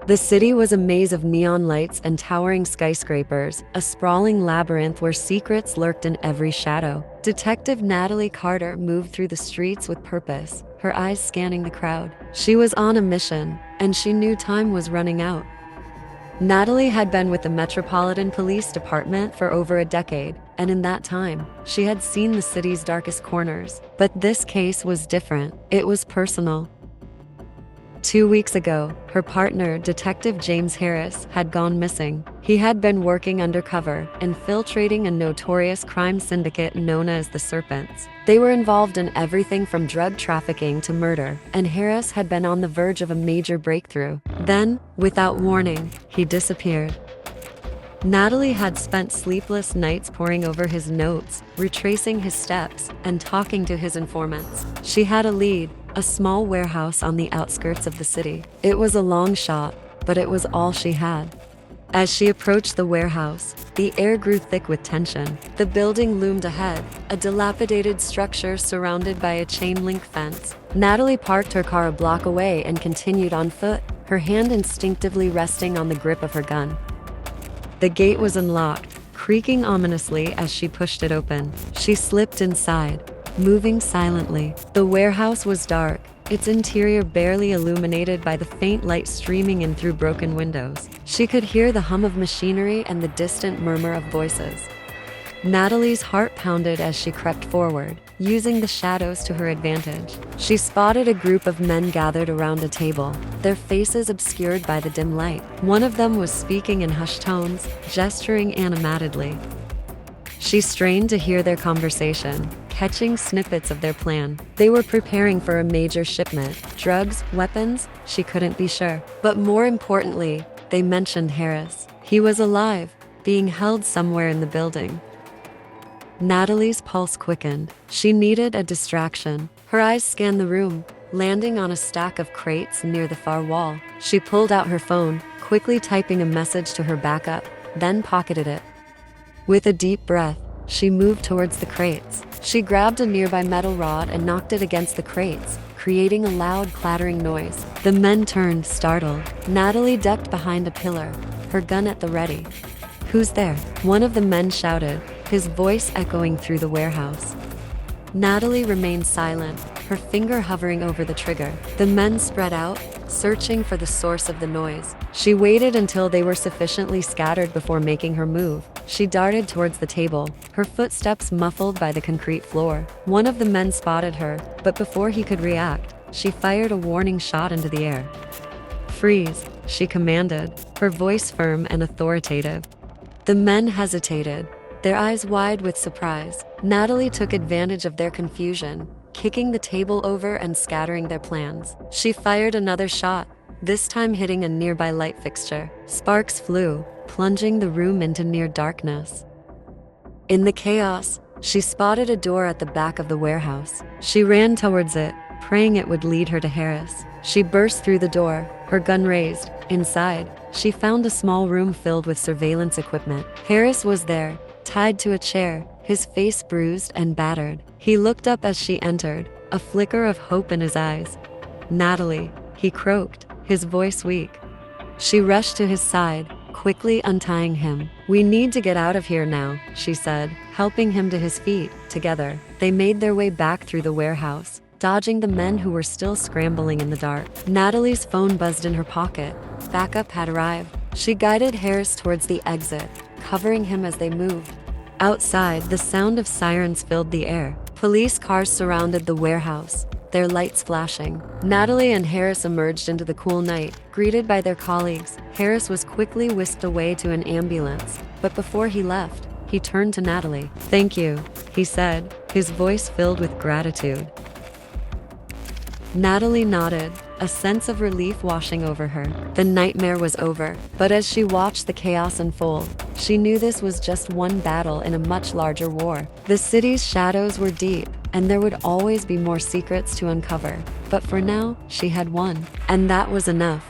The city was a maze of neon lights and towering skyscrapers, a sprawling labyrinth where secrets lurked in every shadow. Detective Natalie Carter moved through the streets with purpose, her eyes scanning the crowd. She was on a mission, and she knew time was running out. Natalie had been with the Metropolitan Police Department for over a decade, and in that time, she had seen the city's darkest corners. But this case was different. It was personal. 2 weeks ago, her partner, Detective James Harris, had gone missing. He had been working undercover, infiltrating a notorious crime syndicate known as the Serpents. They were involved in everything from drug trafficking to murder, and Harris had been on the verge of a major breakthrough. Then, without warning, he disappeared. Natalie had spent sleepless nights poring over his notes, retracing his steps, and talking to his informants. She had a lead, a small warehouse on the outskirts of the city. It was a long shot, but it was all she had. As she approached the warehouse, the air grew thick with tension. The building loomed ahead, a dilapidated structure surrounded by a chain-link fence. Natalie parked her car a block away and continued on foot, her hand instinctively resting on the grip of her gun. The gate was unlocked, creaking ominously as she pushed it open. She slipped inside, moving silently. The warehouse was dark, its interior barely illuminated by the faint light streaming in through broken windows. She could hear the hum of machinery and the distant murmur of voices. Natalie's heart pounded as she crept forward, using the shadows to her advantage. She spotted a group of men gathered around a table, their faces obscured by the dim light. One of them was speaking in hushed tones, gesturing animatedly. She strained to hear their conversation, catching snippets of their plan. They were preparing for a major shipment. Drugs, weapons, she couldn't be sure. But more importantly, they mentioned Harris. He was alive, being held somewhere in the building. Natalie's pulse quickened. She needed a distraction. Her eyes scanned the room, landing on a stack of crates near the far wall. She pulled out her phone, quickly typing a message to her backup, then pocketed it. With a deep breath, she moved towards the crates. She grabbed a nearby metal rod and knocked it against the crates, creating a loud clattering noise. The men turned, startled. Natalie ducked behind a pillar, her gun at the ready. "Who's there?" one of the men shouted, his voice echoing through the warehouse. Natalie remained silent, her finger hovering over the trigger. The men spread out, searching for the source of the noise. She waited until they were sufficiently scattered before making her move. She darted towards the table, her footsteps muffled by the concrete floor. One of the men spotted her, but before he could react, she fired a warning shot into the air. "Freeze," she commanded, her voice firm and authoritative. The men hesitated, their eyes wide with surprise. Natalie took advantage of their confusion, kicking the table over and scattering their plans. She fired another shot, this time hitting a nearby light fixture. Sparks flew, plunging the room into near darkness. In the chaos, she spotted a door at the back of the warehouse. She ran towards it, praying it would lead her to Harris. She burst through the door, her gun raised. Inside, she found a small room filled with surveillance equipment. Harris was there, tied to a chair, his face bruised and battered. He looked up as she entered, a flicker of hope in his eyes. "Natalie," he croaked, his voice weak. She rushed to his side, quickly untying him. "We need to get out of here now," she said, helping him to his feet. Together, they made their way back through the warehouse, dodging the men who were still scrambling in the dark. Natalie's phone buzzed in her pocket. Backup had arrived. She guided Harris towards the exit, covering him as they moved. Outside, the sound of sirens filled the air. Police cars surrounded the warehouse, their lights flashing. Natalie and Harris emerged into the cool night, greeted by their colleagues. Harris was quickly whisked away to an ambulance, but before he left, he turned to Natalie. "Thank you," he said, his voice filled with gratitude. Natalie nodded, a sense of relief washing over her. The nightmare was over, but as she watched the chaos unfold, she knew this was just one battle in a much larger war. The city's shadows were deep, and there would always be more secrets to uncover. But for now, she had won, and that was enough.